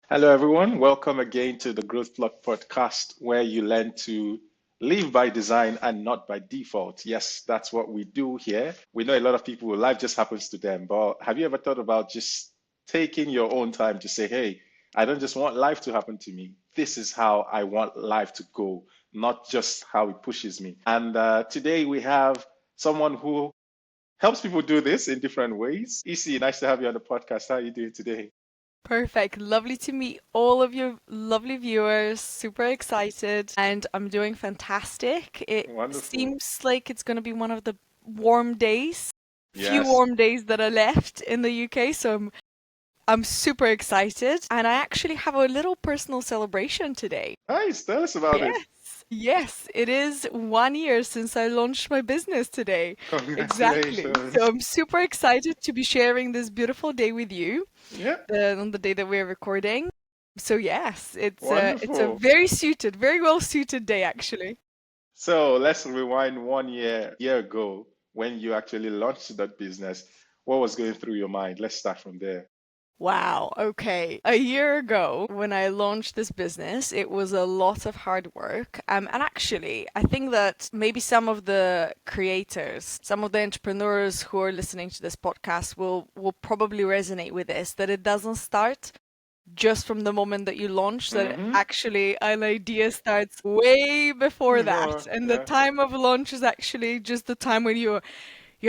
Hello, everyone. Welcome again to the GrowthPlug Podcast, where you learn to live by design and not by default. Yes, that's what we do here. We know a lot of people, life just happens to them. But have you ever thought about just taking your own time to say, hey, I don't just want life to happen to me. This is how I want life to go, not just how it pushes me. And today we have someone who helps people do this in different ways. Isi, nice to have you on the podcast. How are you doing today? Perfect. Lovely to meet all of your lovely viewers. Super excited. And I'm doing fantastic. It Wonderful. seems like it's going to be one of the warm days, few Yes. warm days that are left in the UK. So I'm super excited. And I actually have a little personal celebration today. Nice. Tell us about it. Yes. Yes, it is 1 year since I launched my business today. Exactly. So Congratulations. I'm super excited to be sharing this beautiful day with you Yeah, on the day that we're recording. So yes, it's a wonderful. very suited, very well suited day actually. So let's rewind 1 year ago when you actually launched that business. What was going through your mind? Let's start from there. Wow, okay. A year ago, when I launched this business, it was a lot of hard work. And actually, I think that maybe some of the creators, some of the entrepreneurs who are listening to this podcast will probably resonate with this, that it doesn't start just from the moment that you launch, that Mm-hmm. actually an idea starts way before that. Before, And the yeah. time of launch is actually just the time when you're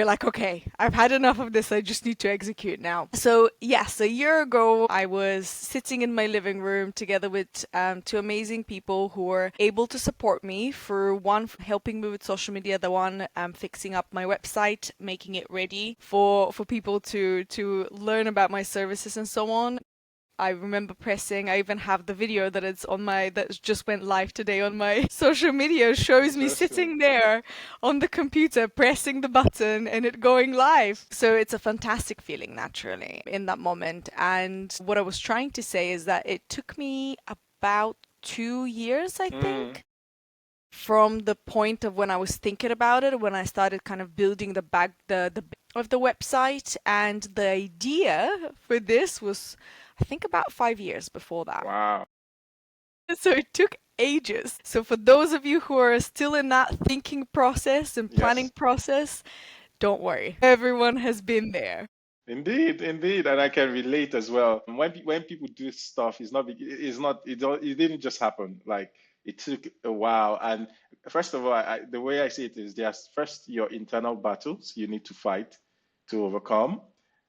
like, okay, I've had enough of this. I just need to execute now. So, yes, a year ago, I was sitting in my living room together with two amazing people who were able to support me for one, helping me with social media, the one fixing up my website, making it ready for people to learn about my services and so on. I remember pressing, I even have the video that just went live today on my social media, shows me Interesting. sitting there on the computer, pressing the button and it going live. So it's a fantastic feeling naturally in that moment. And what I was trying to say is that it took me about 2 years, I Mm, think, from the point of when I was thinking about it, when I started kind of building the of the website, and the idea for this was, I think, about 5 years before that. wow. So it took ages. So for those of you who are still in that thinking process and planning Yes. process, don't worry. Everyone has been there. Indeed, indeed, and I can relate as well. When people do stuff, it didn't just happen. Like it took a while. And first of all, the way I see it is there's first your internal battles you need to fight to overcome.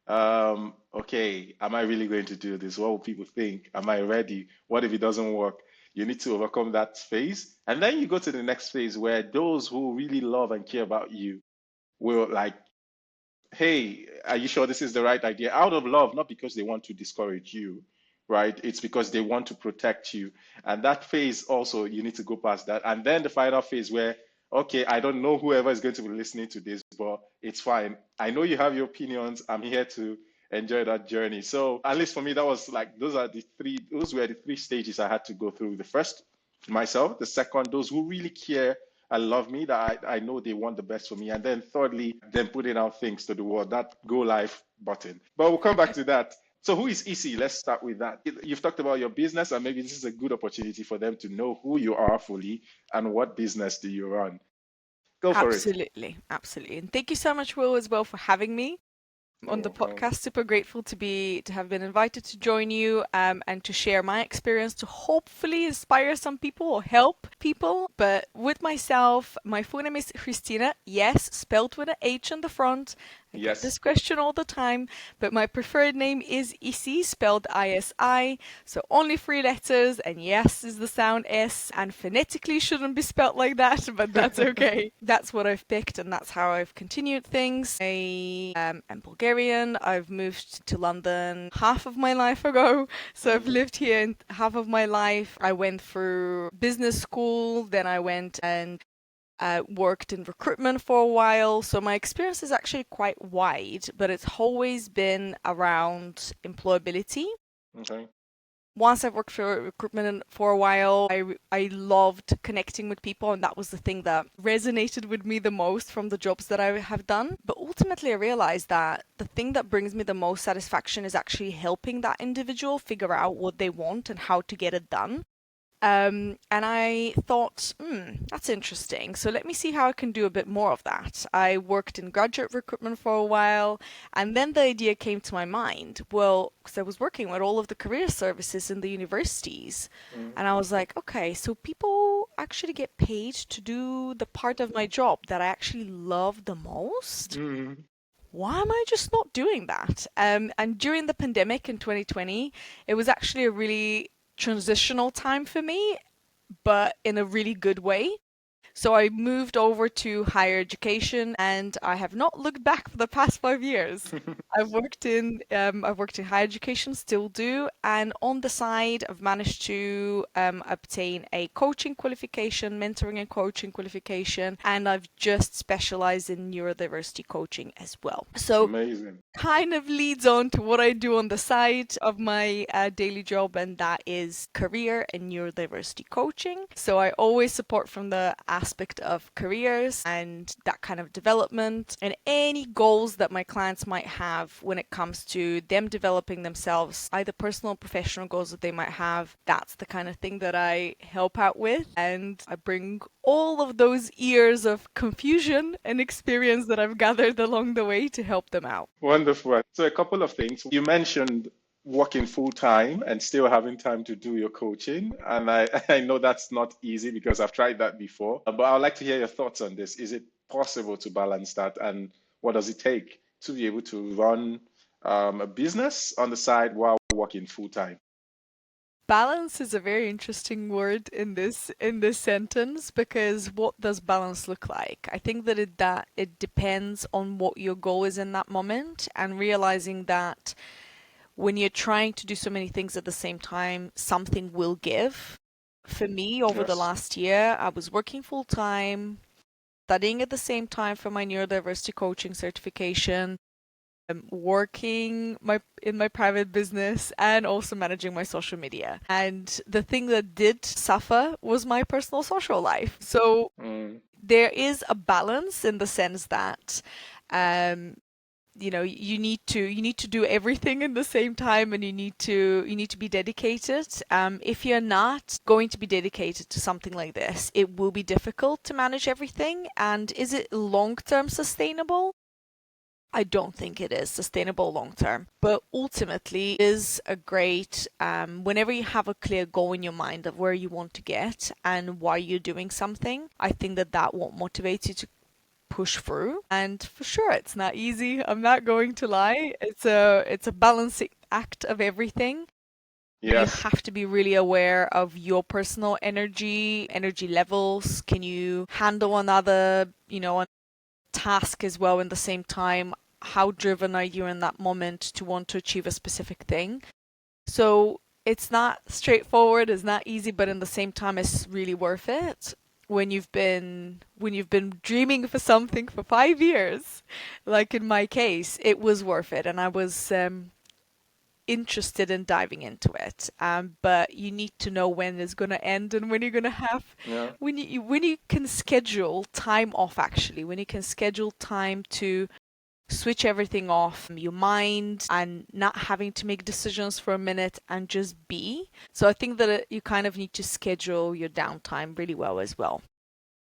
Okay, am I really going to do this? What will people think? Am I ready? What if it doesn't work? You need to overcome that phase, and then you go to the next phase where those who really love and care about you will like, hey, are you sure this is the right idea? Out of love, not because they want to discourage you, right? It's because they want to protect you. And that phase also, you need to go past that. And then the final phase where, okay, I don't know whoever is going to be listening to this, but it's fine. I know you have your opinions. I'm here to enjoy that journey. So at least for me, that was like, those were the three stages I had to go through. The first, myself. The second, those who really care and love me, that I know they want the best for me. And then thirdly, then putting out things to the world, that go live button. But we'll come back to that. So who is Isi? Let's start with that. You've talked about your business, and maybe this is a good opportunity for them to know who you are fully and what business do you run. Go for it. Absolutely, absolutely. And thank you so much, Will, as well, for having me You're on the welcome. podcast. Super grateful to have been invited to join you, and to share my experience to hopefully inspire some people or help people. But with myself, my full name is Christina. Yes, spelled with an H on the front. I get this Yes. question all the time, but my preferred name is Isi, spelled ISI. So only three letters, and yes is the sound S, and phonetically shouldn't be spelled like that, but that's okay. That's what I've picked, and that's how I've continued things. I am Bulgarian. I've moved to London half of my life ago, so I've Mhm. lived here in half of my life. I went through business school, then I went and worked in recruitment for a while. So my experience is actually quite wide, but it's always been around employability. Okay. once I worked for recruitment for a while, I loved connecting with people, and that was the thing that resonated with me the most from the jobs that I have done. But ultimately, I realized that the thing that brings me the most satisfaction is actually helping that individual figure out what they want and how to get it done. And I thought, that's interesting. So let me see how I can do a bit more of that. I worked in graduate recruitment for a while, and then the idea came to my mind. Well, because I was working with all of the career services in the universities, Mm. and I was like, okay, so people actually get paid to do the part of my job that I actually love the most. Mm. Why am I just not doing that? And during the pandemic in 2020, it was actually a really transitional time for me, but in a really good way. So I moved over to higher education, and I have not looked back for the past 5 years. I've worked in higher education, still do, and on the side, I've managed to obtain a coaching qualification, mentoring and coaching qualification, and I've just specialized in neurodiversity coaching as well. So Amazing. kind of leads on to what I do on the side of my daily job, and that is career and neurodiversity coaching. So I always support from the aspect of careers and that kind of development, and any goals that my clients might have when it comes to them developing themselves, either personal or professional goals that they might have. That's the kind of thing that I help out with, and I bring all of those years of confusion and experience that I've gathered along the way to help them out. Wonderful. So a couple of things. You mentioned working full time and still having time to do your coaching. And I know that's not easy because I've tried that before. But I'd like to hear your thoughts on this. Is it possible to balance that? And what does it take to be able to run a business on the side while working full time? Balance is a very interesting word in this sentence, because what does balance look like? I think that it depends on what your goal is in that moment, and realizing that when you're trying to do so many things at the same time, something will give. For me, over the Yes. last year, I was working full time, studying at the same time for my neurodiversity coaching certification, working in my private business, and also managing my social media. And the thing that did suffer was my personal social life. So Mm. there is a balance in the sense that um, you need to do everything in the same time, and you need to be dedicated. If you're not going to be dedicated to something like this, it will be difficult to manage everything. And is it long term sustainable? I don't think it is sustainable long term, but ultimately it is a great, whenever you have a clear goal in your mind of where you want to get and why you're doing something, I think that that won't motivate you to push through. And for sure, it's not easy. I'm not going to lie. It's a balancing act of everything. You Yes. have to be really aware of your personal energy levels. Can you handle another, task as well in the same time? How driven are you in that moment to want to achieve a specific thing? So it's not straightforward, it's not easy, but in the same time, it's really worth it. When you've been dreaming for something for 5 years, like in my case, it was worth it, and I was interested in diving into it. But you need to know when it's going to end, and when you're going to have, Yeah. when you can schedule time off, actually, when you can schedule time to switch everything off your mind and not having to make decisions for a minute and just be. So I think that you kind of need to schedule your downtime really well as well,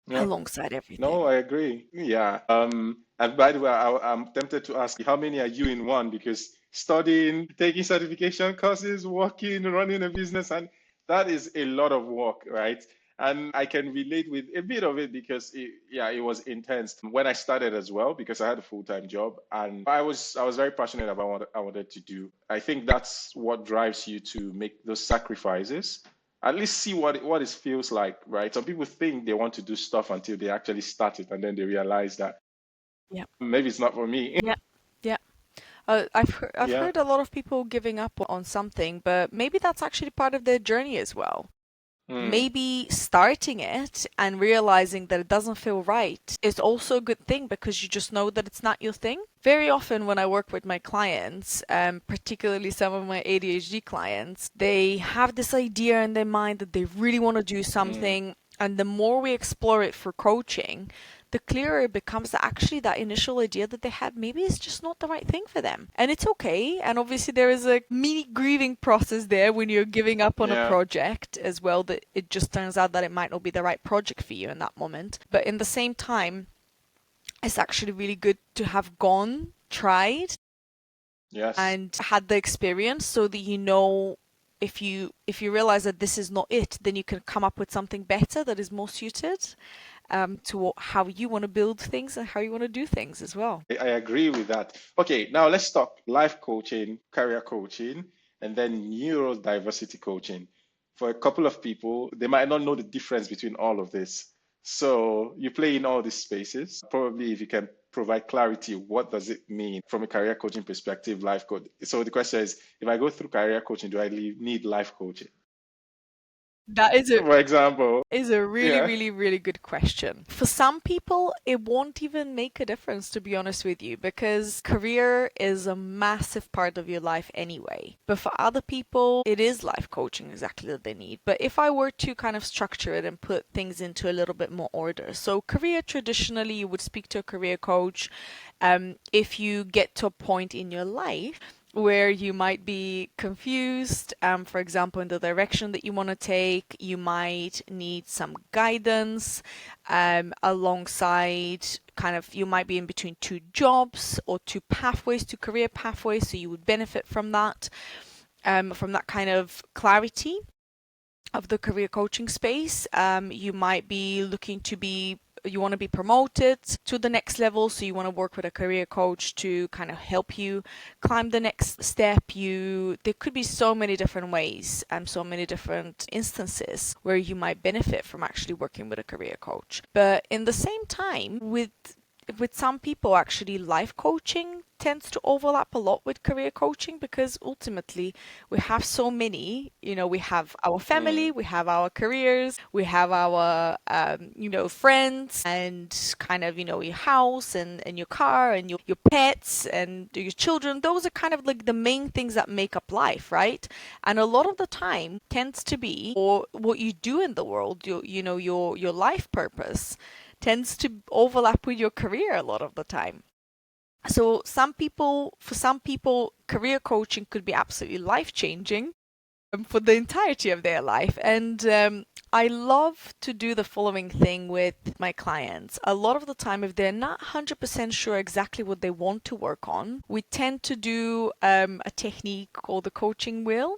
Yeah. alongside No, everything. I agree. Yeah. And by the way, I'm tempted to ask you, how many are you in one? Because studying, taking certification courses, working, running a business, and that is a lot of work, right? And I can relate with a bit of it because yeah, it was intense when I started as well because I had a full-time job and I was very passionate about what I wanted to do. I think that's what drives you to make those sacrifices, at least see what it feels like, right? Some people think they want to do stuff until they actually start it, and then they realize that Yeah, maybe it's not for me. yeah, yeah. I've Yeah, heard a lot of people giving up on something, but maybe that's actually part of their journey as well. Mm. maybe starting it and realizing that it doesn't feel right is also a good thing because you just know that it's not your thing. Very often when I work with my clients, particularly some of my ADHD clients, they have this idea in their mind that they really want to do Mm. something. And the more we explore it for coaching, the clearer it becomes that actually that initial idea that they had maybe is just not the right thing for them. And it's okay. And obviously there is a mini grieving process there when you're giving up on a Yeah. project as well, that it just turns out that it might not be the right project for you in that moment. But in the same time, it's actually really good to have gone, tried, Yes. and had the experience so that you know if you realize that this is not it, then you can come up with something better that is more suited to how you want to build things and how you want to do things as well. I agree with that. Okay, now let's talk life coaching, career coaching, and then neurodiversity coaching. For a couple of people, they might not know the difference between all of this. So you play in all these spaces. Probably if you can provide clarity, what does it mean from a career coaching perspective, life coach? So the question is, if I go through career coaching, do I need life coaching? That For example, is a really, yeah. really, really good question. For some people, it won't even make a difference, to be honest with you, because career is a massive part of your life anyway. But for other people, it is life coaching exactly that they need. But if I were to kind of structure it and put things into a little bit more order, so career traditionally, you would speak to a career coach if you get to a point in your life where you might be confused, for example, in the direction that you want to take. You might need some guidance alongside kind of, you might be in between two jobs or two pathways, two career pathways, so you would benefit from that kind of clarity of the career coaching space. You might be looking to be you want to be promoted to the next level, so you want to work with a career coach to kind of help you climb the next step. There could be so many different ways and so many different instances where you might benefit from actually working with a career coach. But in the same time, with some people, actually life coaching tends to overlap a lot with career coaching because ultimately we have so many, we have our family, Mm. we have our careers, we have our friends, and kind of your house and your car and your pets and your children. Those are kind of like the main things that make up life, right? And a lot of the time tends to be, or what you do in the world, your life purpose tends to overlap with your career a lot of the time. So for some people, career coaching could be absolutely life changing for the entirety of their life. And I love to do the following thing with my clients. A lot of the time, if they're not 100% sure exactly what they want to work on, we tend to do a technique called the coaching wheel.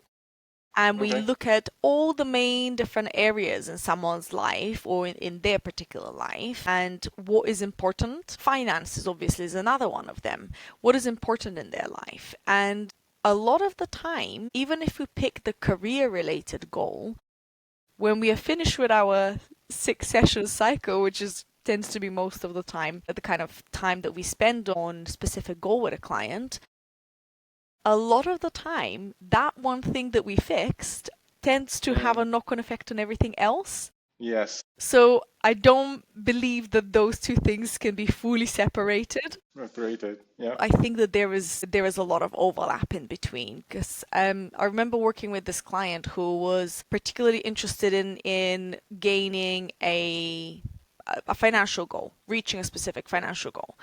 And we Okay. look at all the main different areas in someone's life or in their particular life and what is important. Finances obviously is another one of them. What is important in their life? And a lot of the time, even if we pick the career related goal, when we are finished with our 6 session cycle, which is tends to be most of the time the kind of time that we spend on specific goal with a client, a lot of the time, that one thing that we fixed tends to have a Mm. knock-on effect on everything else. Yes. So I don't believe that those two things can be fully separated. Separated. Yeah. I think that there is a lot of overlap in between because I remember working with this client who was particularly interested in gaining a financial goal, reaching a specific financial goal.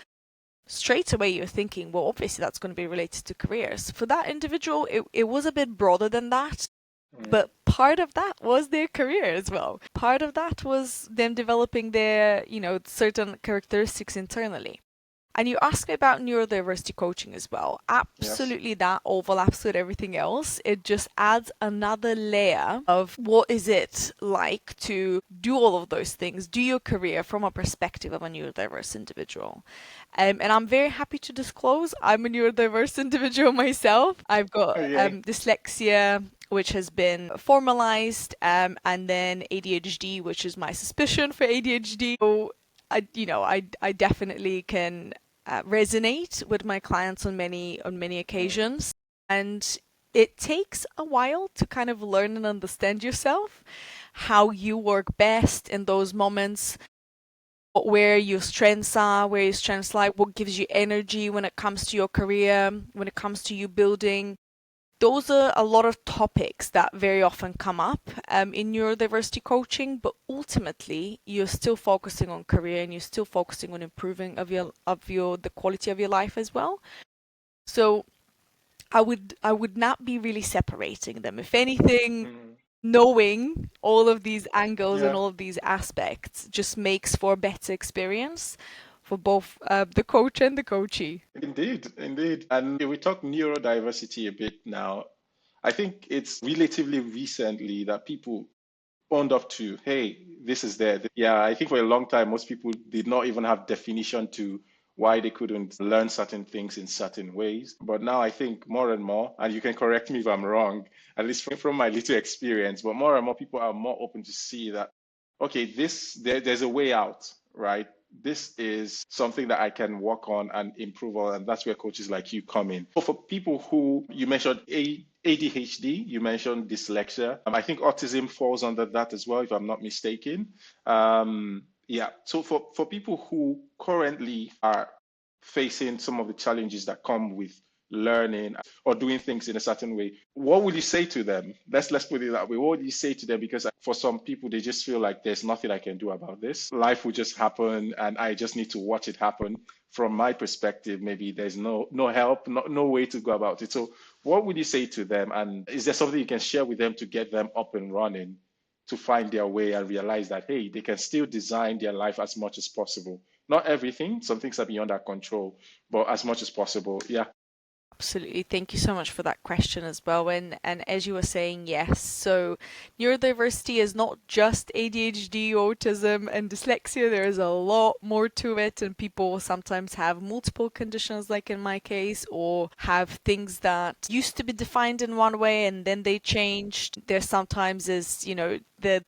Straight away you're thinking, well, obviously that's going to be related to careers. For that individual, it was a bit broader than that, Mm. but part of that was their career as well. Part of that was them developing their, certain characteristics internally. And you asked me about neurodiversity coaching as well. Yes. Absolutely, that overlaps with everything else. It just adds another layer of what is it like to do all of those things, do your career from a perspective of a neurodiverse individual. And I'm very happy to disclose I'm a neurodiverse individual myself. I've got Oh, yeah. dyslexia, which has been formalized, and then ADHD, which is my suspicion for ADHD. So I definitely can resonate with my clients on many Mm. occasions, and it takes a while to kind of learn and understand yourself. how you work best in those moments, where your strengths are, where your strengths lie, what gives you energy when it comes to your career, when it comes to you building. Those are a lot of topics that very often come up in neurodiversity coaching, but ultimately you're still focusing on career and you're still focusing on improving the quality of your life as well. So I would not be really separating them. If anything, Mhm. knowing all of these angles and Yeah. all of these aspects just makes for a better experience for both the coach and the coachee. Indeed, indeed. And if we talk neurodiversity a bit now, I think it's relatively recently that people owned up to, hey, this is there. Yeah, I think for a long time, most people did not even have definition to why they couldn't learn certain things in certain ways. But now I think more and more, and you can correct me if I'm wrong, at least from my little experience, but more and more people are more open to see that, okay, there's a way out, right? This is something that I can work on and improve on, and that's where coaches like you come in. But for people who, you mentioned ADHD, you mentioned dyslexia. I think autism falls under that as well, if I'm not mistaken. Yeah, so for people who currently are facing some of the challenges that come with learning or doing things in a certain way, what would you say to them? Let's put it that way. What would you say to them? Because for some people, they just feel like there's nothing I can do about this. Life will just happen, and I just need to watch it happen. From my perspective, maybe there's no help, no way to go about it. So, what would you say to them? And is there something you can share with them to get them up and running, to find their way and realize that hey, they can still design their life as much as possible? Not everything, some things are beyond our control, but as much as possible. Yeah. Absolutely. Thank you so much for that question as well. And as you were saying, yes. So neurodiversity is not just ADHD, autism, and dyslexia. There is a lot more to it, and people sometimes have multiple conditions, like in my case, or have things that used to be defined in one way and then they changed. There sometimes is, the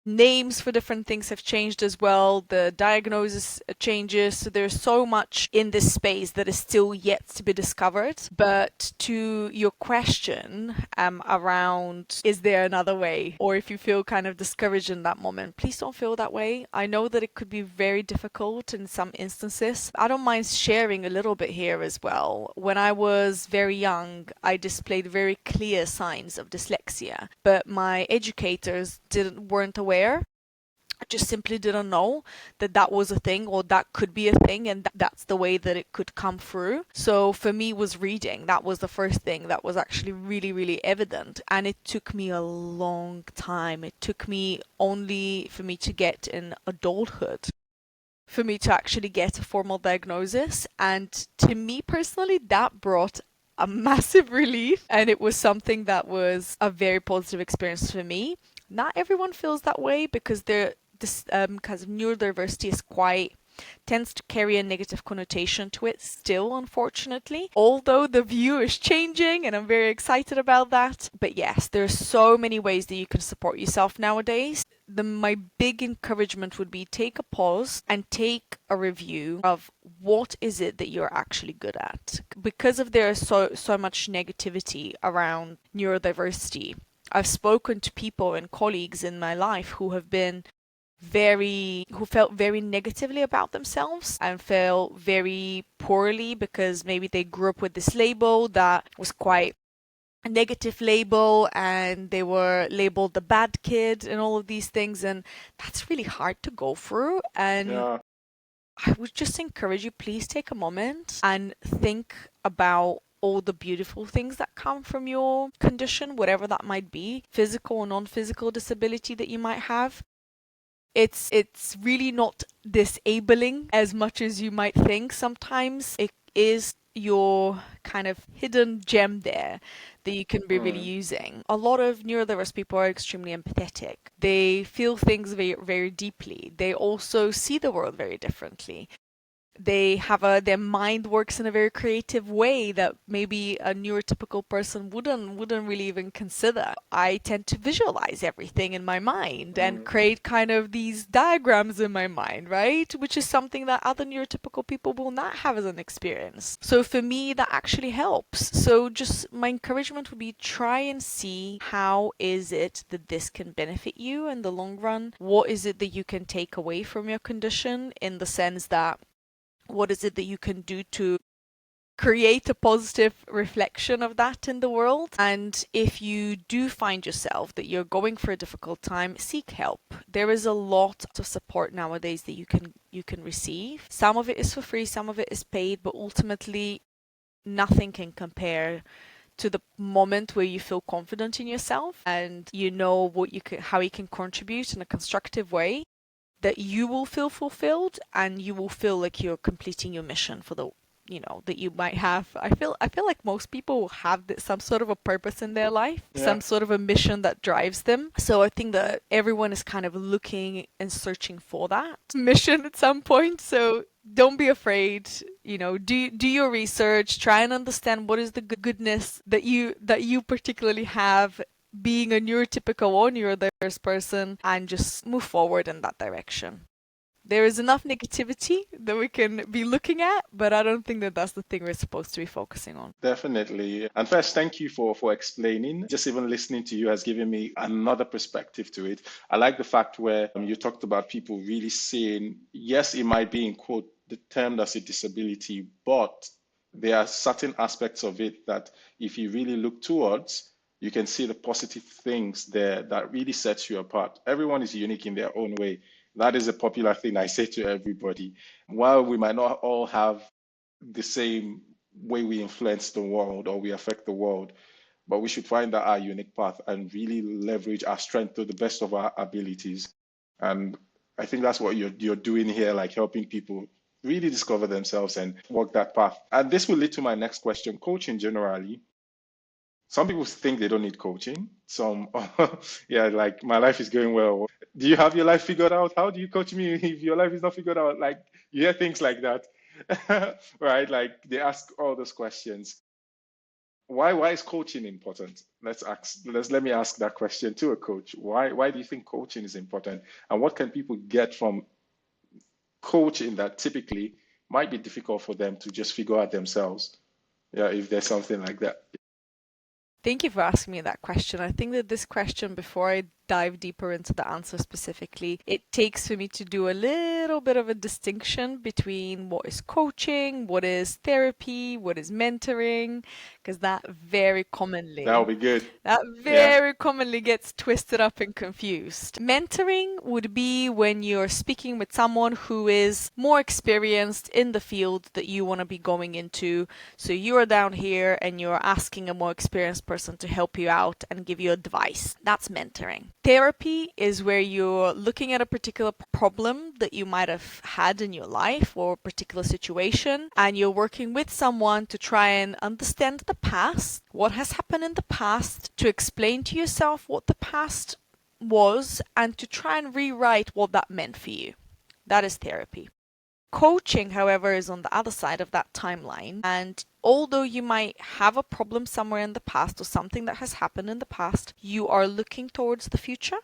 names for different things have changed as well. The diagnosis changes. So there's so much in this space that is still yet to be discovered. But to your question around, is there another way? Or if you feel kind of discouraged in that moment, please don't feel that way. I know that it could be very difficult in some instances. I don't mind sharing a little bit here as well. When I was very young, I displayed very clear signs of dyslexia, but my educators weren't aware. I just simply didn't know that that was a thing or that could be a thing, and that's the way that it could come through. So for me was reading. That was the first thing that was actually really, really evident. And it took me a long time. It took me only for me to get in adulthood for me to actually get a formal diagnosis. And to me personally, that brought a massive relief. And it was something that was a very positive experience for me. Not everyone feels that way because this kind of neurodiversity is quite tends to carry a negative connotation to it still, unfortunately. Although the view is changing and I'm very excited about that. But yes, there's so many ways that you can support yourself nowadays. My big encouragement would be take a pause and take a review of what is it that you're actually good at. Because of there is so much negativity around neurodiversity, I've spoken to people and colleagues in my life who felt very negatively about themselves and felt very poorly because maybe they grew up with this label that was quite a negative label and they were labeled the bad kid and all of these things, and that's really hard to go through. And Yeah. I would just encourage you, please take a moment and think about all the beautiful things that come from your condition, whatever that might be, physical or non-physical disability that you might have. It's really not disabling as much as you might think. Sometimes it is your kind of hidden gem there that you can be really Mm. using. A lot of neurodiverse people are extremely empathetic. They feel things very, very deeply. They also see the world very differently. They have their mind works in a very creative way that maybe a neurotypical person wouldn't really even consider. I tend to visualize everything in my mind and create kind of these diagrams in my mind, right? Which is something that other neurotypical people will not have as an experience. So for me, that actually helps. So just my encouragement would be try and see how is it that this can benefit you in the long run? What is it that you can take away from your condition, in the sense that what is it that you can do to create a positive reflection of that in the world? And if you do find yourself that you're going for a difficult time, seek help. There is a lot of support nowadays that you can receive. Some of it is for free, some of it is paid, but ultimately nothing can compare to the moment where you feel confident in yourself and you know how you can contribute in a constructive way, that you will feel fulfilled and you will feel like you're completing your mission for the that you might have. I feel like most people have some sort of a purpose in their life, some sort of a mission that drives them. So I think that everyone is kind of looking and searching for that mission at some point. So don't be afraid, do your research, try and understand what is the goodness that you particularly have being a neurotypical or neurodiverse person, and just move forward in that direction. There is enough negativity that we can be looking at, but I don't think that that's the thing we're supposed to be focusing on. Definitely. And first, thank you for explaining. Just even listening to you has given me another perspective to it. I like the fact where you talked about people really seeing, yes, it might be in quote termed as a disability, but there are certain aspects of it that if you really look towards, you can see the positive things there that really sets you apart. Everyone is unique in their own way. That is a popular thing I say to everybody. While we might not all have the same way we influence the world or we affect the world, but we should find out our unique path and really leverage our strength to the best of our abilities. And I think that's what you're doing here, like helping people really discover themselves and walk that path. And this will lead to my next question. Coaching generally, some people think they don't need coaching. Some, yeah, like my life is going well. Do you have your life figured out? How do you coach me if your life is not figured out? Like you hear things like that, right? Like they ask all those questions. Why is coaching important? Let me ask that question to a coach. Why do you think coaching is important? And what can people get from coaching that typically might be difficult for them to just figure out themselves? Yeah, if there's something like that. Thank you for asking me that question. I think that this question, before I dive deeper into the answer specifically, it takes for me to do a little bit of a distinction between what is coaching, what is therapy, what is mentoring, because that very That'll be good. commonly gets twisted up and confused. Mentoring would be when you're speaking with someone who is more experienced in the field that you want to be going into. So you're down here and you're asking a more experienced person to help you out and give you advice. That's mentoring. Therapy is where you're looking at a particular problem that you might have had in your life or a particular situation, and you're working with someone to try and understand the past, what has happened in the past, to explain to yourself what the past was, and to try and rewrite what that meant for you. That is therapy. Coaching, however, is on the other side of that timeline. And although you might have a problem somewhere in the past or something that has happened in the past, you are looking towards the future.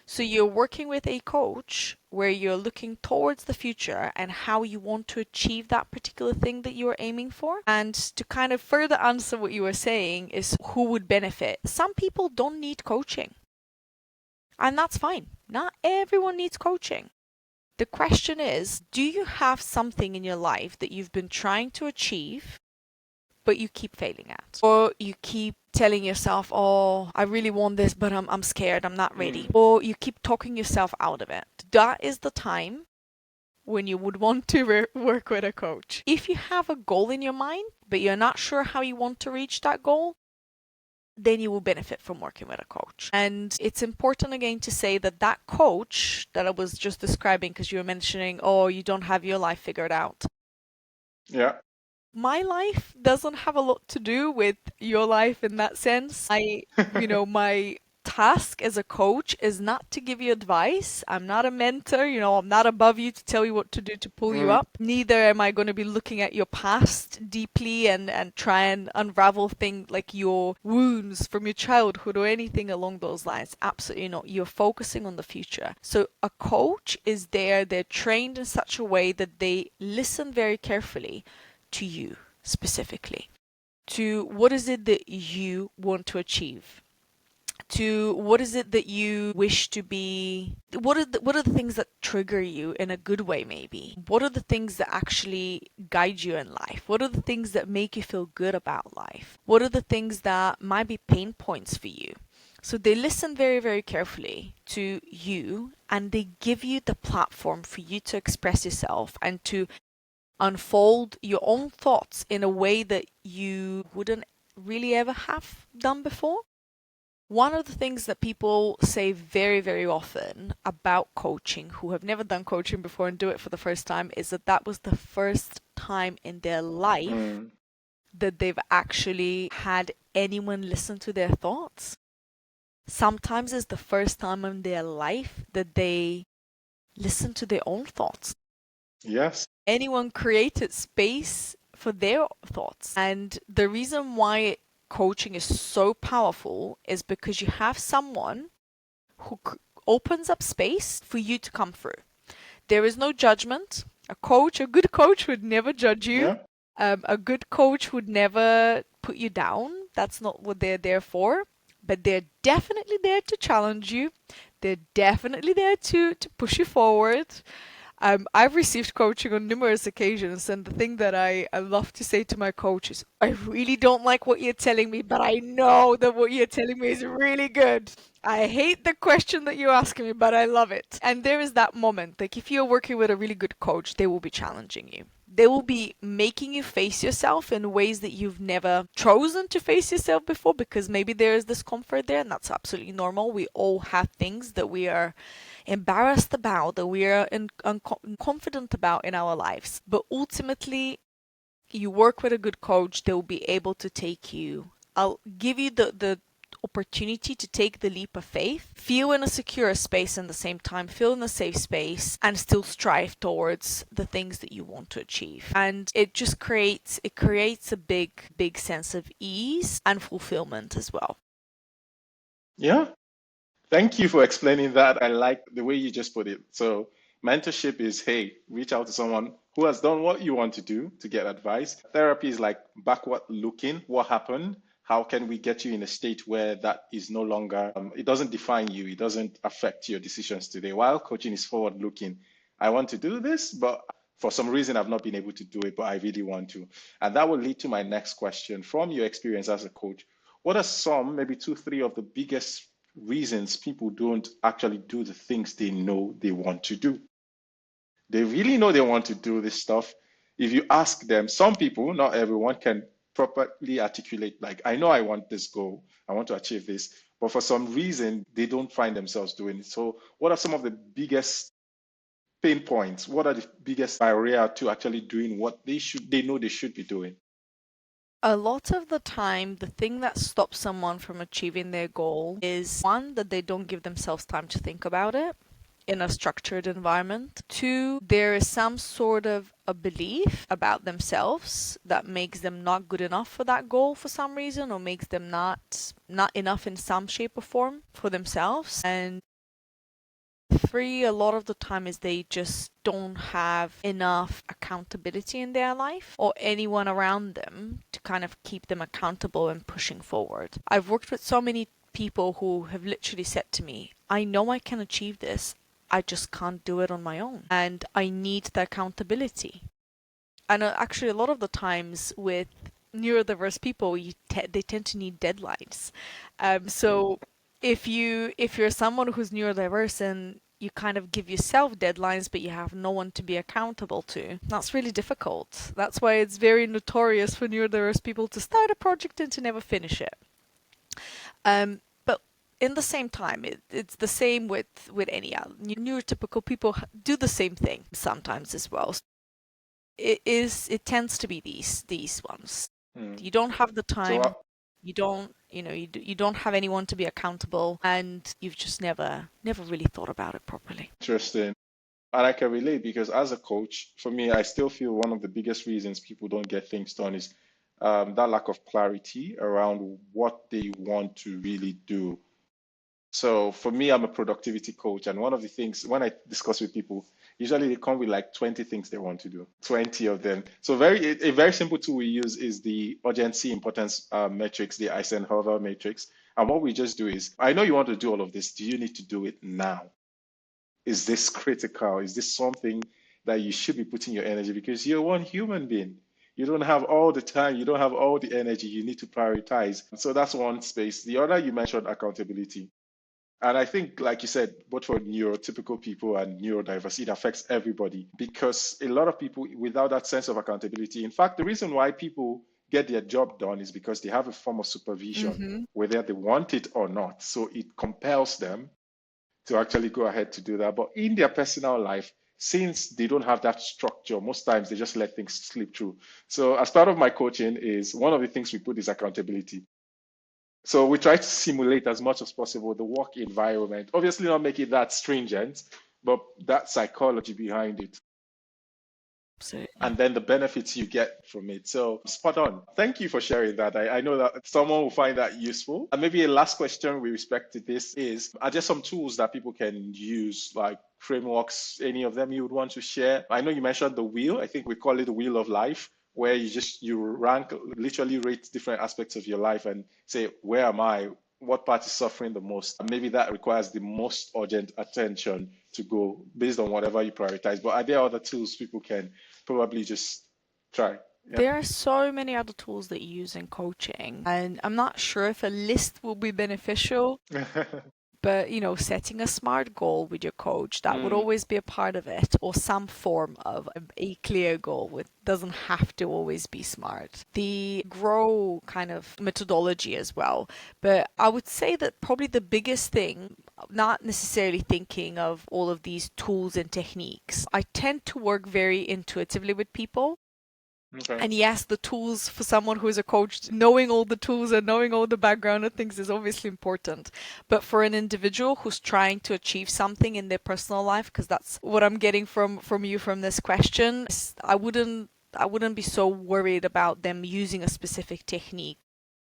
So you're working with a coach where you're looking towards the future and how you want to achieve that particular thing that you are aiming for. And to kind of further answer what you were saying is who would benefit. Some people don't need coaching. And that's fine. Not everyone needs coaching. The question is, do you have something in your life that you've been trying to achieve, but you keep failing at? Or you keep telling yourself, oh, I really want this, but I'm scared, I'm not ready. Or you keep talking yourself out of it. That is the time when you would want to work with a coach. If you have a goal in your mind, but you're not sure how you want to reach that goal, then you will benefit from working with a coach. And it's important again to say that that coach that I was just describing, because you were mentioning, oh, you don't have your life figured out. Yeah. My life doesn't have a lot to do with your life in that sense. My task as a coach is not to give you advice. I'm not a mentor, I'm not above you to tell you what to do to pull you up. Neither am I going to be looking at your past deeply and try and unravel things like your wounds from your childhood or anything along those lines. Absolutely not. You're focusing on the future. So a coach is there, they're trained in such a way that they listen very carefully to you specifically, to what is it that you want to achieve, to what is it that you wish to be, what are the things that trigger you in a good way, maybe what are the things that actually guide you in life, what are the things that make you feel good about life, what are the things that might be pain points for you. So they listen very, very carefully to you, and they give you the platform for you to express yourself and to unfold your own thoughts in a way that you wouldn't really ever have done before. One of the things that people say very, very often about coaching, who have never done coaching before and do it for the first time, is that that was the first time in their life that they've actually had anyone listen to their thoughts. Sometimes it's the first time in their life that they listen to their own thoughts. Yes. Anyone created space for their thoughts. And the reason why coaching is so powerful is because you have someone who opens up space for you to come through. There is no judgment. A good coach would never judge you. Yeah. A good coach would never put you down. That's not what they're there for. But they're definitely there to challenge you. They're definitely there to push you forward. I've received coaching on numerous occasions, and the thing that I love to say to my coach is, I really don't like what you're telling me, but I know that what you're telling me is really good. I hate the question that you're asking me, but I love it. And there is that moment, like if you're working with a really good coach, they will be challenging you. They will be making you face yourself in ways that you've never chosen to face yourself before, because maybe there is discomfort there, and that's absolutely normal. We all have things that we are embarrassed about, that we are confident about in our lives. But ultimately, you work with a good coach, they will be able to take you. I'll give you the opportunity to take the leap of faith, feel in a secure space and at the same time, feel in a safe space, and still strive towards the things that you want to achieve. And it just creates a big sense of ease and fulfillment as well. Yeah. Thank you for explaining that. I like the way you just put it. So, mentorship is, hey, reach out to someone who has done what you want to do to get advice. Therapy is like backward looking. What happened? How can we get you in a state where that is no longer, it doesn't define you, it doesn't affect your decisions today? While coaching is forward looking. I want to do this, but for some reason I've not been able to do it, but I really want to. And that will lead to my next question. From your experience as a coach, what are some, maybe two, three of the biggest reasons people don't actually do the things they know they want to do? They really know they want to do this stuff. If you ask them, some people, not everyone, can properly articulate, like, I know I want this goal, I want to achieve this, but for some reason, they don't find themselves doing it. So, what are some of the biggest pain points? What are the biggest barrier to actually doing what they know they should be doing? A lot of the time, the thing that stops someone from achieving their goal is one, that they don't give themselves time to think about it in a structured environment. Two, there is some sort of a belief about themselves that makes them not good enough for that goal for some reason, or makes them not enough in some shape or form for themselves. And three, a lot of the time, is they just don't have enough accountability in their life or anyone around them to kind of keep them accountable and pushing forward. I've worked with so many people who have literally said to me, I know I can achieve this, I just can't do it on my own, and I need the accountability. And actually, a lot of the times with neurodiverse people, they tend to need deadlines. So if you're someone who's neurodiverse and you kind of give yourself deadlines, but you have no one to be accountable to, that's really difficult. That's why it's very notorious for neurodiverse people to start a project and to never finish it. But in the same time, it's the same with any other. Neurotypical people do the same thing sometimes as well. It tends to be these ones. You don't have the time. So, You don't, you don't have anyone to be accountable, and you've just never really thought about it properly. Interesting. And I can relate because as a coach, for me, I still feel one of the biggest reasons people don't get things done is that lack of clarity around what they want to really do. So for me, I'm a productivity coach, and one of the things when I discuss with people, usually they come with like 20 things they want to do, 20 of them. So a very simple tool we use is the urgency importance matrix, the Eisenhower matrix. And what we just do is, I know you want to do all of this. Do you need to do it now? Is this critical? Is this something that you should be putting your energy? Because you're one human being. You don't have all the time, you don't have all the energy. You need to prioritize. So that's one space. The other, you mentioned accountability. And I think, like you said, both for neurotypical people and neurodiversity, it affects everybody because a lot of people without that sense of accountability. In fact, the reason why people get their job done is because they have a form of supervision, whether they want it or not. So it compels them to actually go ahead to do that. But in their personal life, since they don't have that structure, most times they just let things slip through. So as part of my coaching is one of the things we put is accountability. So we try to simulate as much as possible the work environment. Obviously not make it that stringent, but that psychology behind it. Absolutely. And then the benefits you get from it. So spot on. Thank you for sharing that. I know that someone will find that useful. And maybe a last question with respect to this is, are there some tools that people can use, like frameworks, any of them you would want to share? I know you mentioned the wheel. I think we call it the wheel of life, where you rank, literally rate different aspects of your life and say, where am I? What part is suffering the most? And maybe that requires the most urgent attention to go based on whatever you prioritize. But are there other tools people can probably just try? Yeah. There are so many other tools that you use in coaching, and I'm not sure if a list will be beneficial, but setting a SMART goal with your coach, that would always be a part of it, or some form of a clear goal. It doesn't have to always be SMART. The grow kind of methodology as well. But I would say that probably the biggest thing, not necessarily thinking of all of these tools and techniques, I tend to work very intuitively with people. Okay. And yes, the tools for someone who is a coach, knowing all the tools and knowing all the background of things is obviously important. But for an individual who's trying to achieve something in their personal life, because that's what I'm getting from you from this question, I wouldn't be so worried about them using a specific technique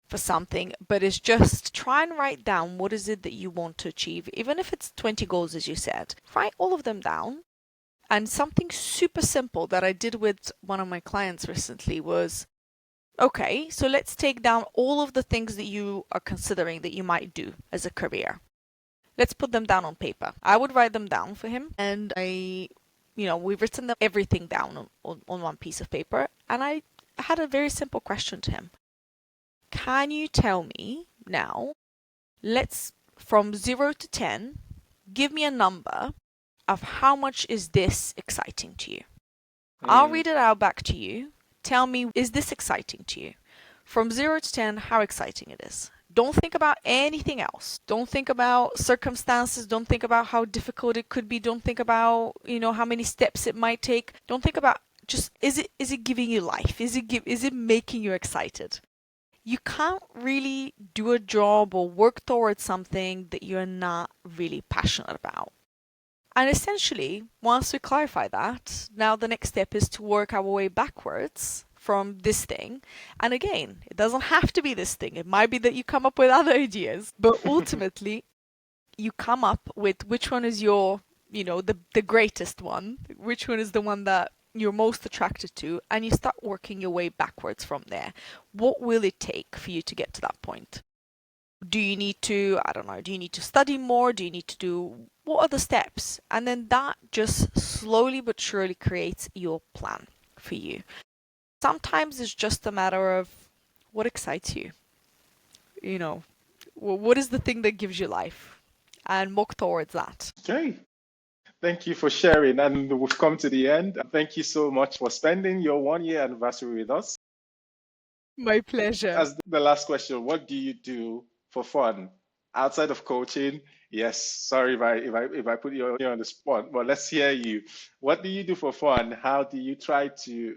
for something, but it's just try and write down what is it that you want to achieve, even if it's 20 goals, as you said. Write all of them down. And something super simple that I did with one of my clients recently was, okay, so let's take down all of the things that you are considering that you might do as a career. Let's put them down on paper. I would write them down for him, and we've written everything down on one piece of paper, and I had a very simple question to him. Can you tell me now, from 0 to 10, give me a number of how much is this exciting to you? I'll read it out back to you. Tell me, is this exciting to you? From 0 to 10, how exciting it is. Don't think about anything else. Don't think about circumstances. Don't think about how difficult it could be. Don't think about, how many steps it might take. Don't think about, just, is it giving you life? Is it making you excited? You can't really do a job or work towards something that you're not really passionate about. And essentially, once we clarify that, now the next step is to work our way backwards from this thing. And again, it doesn't have to be this thing. It might be that you come up with other ideas, but ultimately, you come up with which one is your, the greatest one, which one is the one that you're most attracted to, and you start working your way backwards from there. What will it take for you to get to that point? Do you need to, do you need to study more? Do you need to do, what are the steps? And then that just slowly but surely creates your plan for you. Sometimes it's just a matter of what excites you. What is the thing that gives you life? And work towards that. Okay. Thank you for sharing. And we've come to the end. Thank you so much for spending your 1 year anniversary with us. My pleasure. As the last question, what do you do for fun outside of coaching? Yes, sorry if I put you on the spot, but let's hear you. What do you do for fun? How do you try to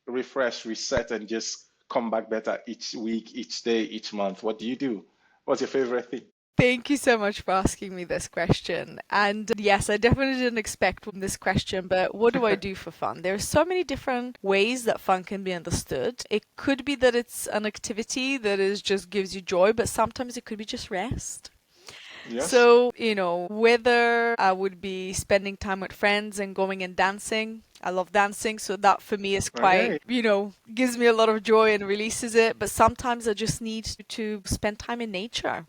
refresh, reset, and just come back better each week, each day, each month? What do you do? What's your favorite thing? Thank you so much for asking me this question. And yes, I definitely didn't expect this question, but what do I do for fun? There are so many different ways that fun can be understood. It could be that it's an activity that is just gives you joy, but sometimes it could be just rest. Yes. So, whether I would be spending time with friends and going and dancing. I love dancing, so that for me is quite, Okay. gives me a lot of joy and releases it. But sometimes I just need to spend time in nature.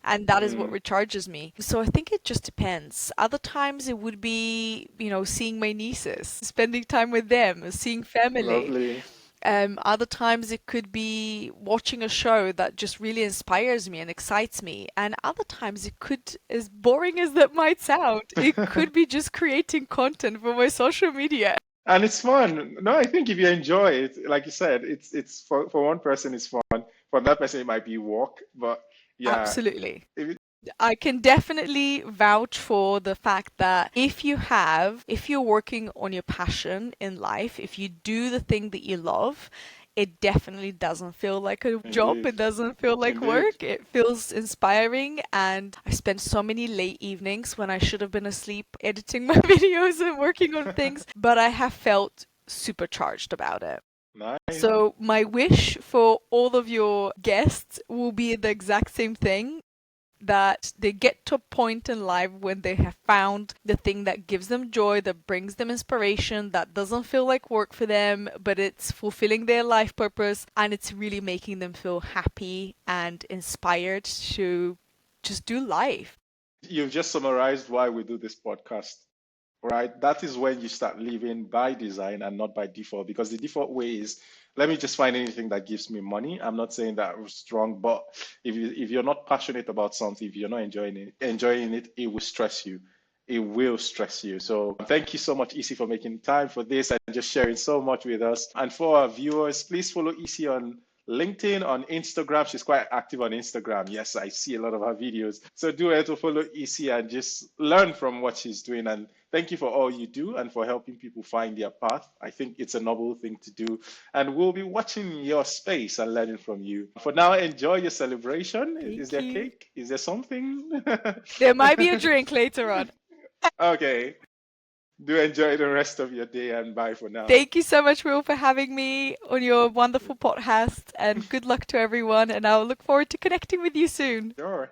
And that is what Mm, recharges me. So I think it just depends. Other times it would be, seeing my nieces, spending time with them, seeing family. lovely. Other times it could be watching a show that just really inspires me and excites me. And other times it could, as boring as that might sound, it could be just creating content for my social media. And it's fun. No, I think if you enjoy it, like you said, it's for one person it's fun. For another person it might be walk, but yeah, Absolutely. if it, I can definitely vouch for the fact that if you're working on your passion in life, if you do the thing that you love, it definitely doesn't feel like a job. indeed, It doesn't feel like indeed. work. It feels inspiring. And I spent so many late evenings when I should have been asleep editing my videos and working on things, but I have felt supercharged about it. Nice. So my wish for all of your guests will be the exact same thing, that they get to a point in life when they have found the thing that gives them joy, that brings them inspiration, that doesn't feel like work for them, but it's fulfilling their life purpose and it's really making them feel happy and inspired to just do life. You've just summarized why we do this podcast, right? That is when you start living by design and not by default. Because the default way is, let me just find anything that gives me money. I'm not saying that was wrong, but if you're not passionate about something, if you're not enjoying it, it will stress you. It will stress you. So thank you so much, Isi, for making time for this and just sharing so much with us. And for our viewers, please follow Isi on LinkedIn, on Instagram. She's quite active on Instagram. Yes, I see a lot of her videos. So do it to follow Isi and just learn from what she's doing. And thank you for all you do and for helping people find their path. I think it's a noble thing to do. And we'll be watching your space and learning from you. For now, enjoy your celebration. Is Thank there you. cake? Is there something? There might be a drink later on. Okay. Do enjoy the rest of your day and bye for now. Thank you so much, Will, for having me on your wonderful podcast, and good luck to everyone. And I'll look forward to connecting with you soon. Sure.